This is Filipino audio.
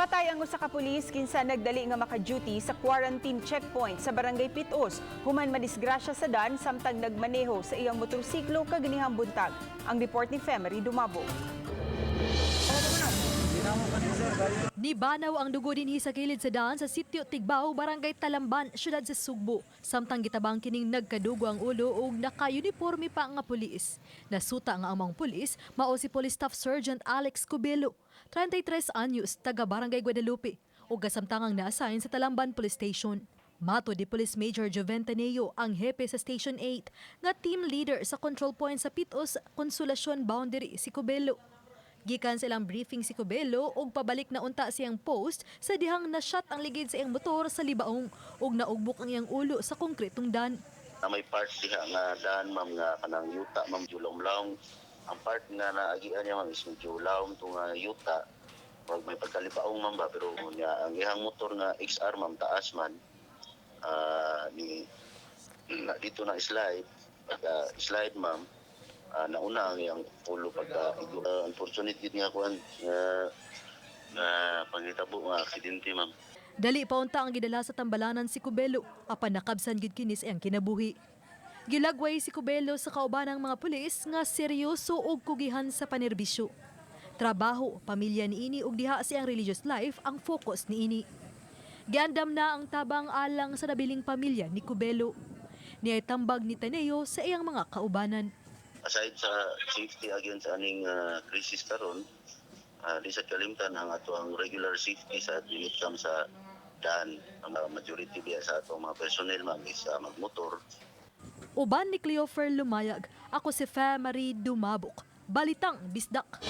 Patay ang usa ka pulis kinsa nagdali nga maka-duty sa quarantine checkpoint sa Barangay Pitos. Human madisgrasya sa dan samtang nagmaneho sa iyang motorsiklo kaganihang buntag. Ang report ni Femery Dumabo. Nibanaw ang dugo dinhi sa kilid sa daan sa sitio Tigbaw, Barangay Talamban, syudad sa Sugbo. Samtang gitabang kining nagkadugo ang ulo ug naka-uniforme pa nga pulis. Nasuta nga among pulis mao si Police Staff Sergeant Alex Cubelo, 33 anyos, taga Barangay Guadalupe, ug kasamtangang na-assign sa Talamban Police Station. Mato di Police Major Joventaneo, ang hepe sa Station 8, nga team leader sa control point sa Pitos Consolacion Boundary si Cubelo. Gikan sa ilang briefing si Cubelo ug pabalik na unta siyang post sa dihang na-shot ang ligid sa iyang motor sa libaong ug naugbok ang iyang ulo sa konkretong dan. May part diha nga daan ma'am nga kanang yuta ma'am julong-long. Ang part nga naagian niya ma'am is julong to nga yuta. Pag may pagkalibaong ma'am ba pero niya ang iyang motor nga XR ma'am taas man ni dito na slide pag slide ma'am. Nauna ang iyang ulo pagka unfortunate yun nga kuhan na pangitabo nga aksidente ma'am. Dali pa unta ang gidala sa tambalanan si Cubelo apan nakabsan gid kini sa iyang kinabuhi. Gilagway si Cubelo sa kaubanang mga pulis nga seryoso ug kugihan sa panerbisyo. Trabaho, pamilya niini ug diha sa iyang religious life ang focus niini. Giandam na ang tabang alang sa nabiling pamilya ni Cubelo. Niya'y tambag ni Taneo sa iyang mga kaubanan. Aside sa safety against aning crisis karon, di sa kalimtan ang ato ang regular safety sa dinitcam sa daan. Ang majority diya sa atong mga personnel ma'am is magmotor. Uban ni Cleofer Lumayag, ako si Femery Dumabok. Balitang Bisdak.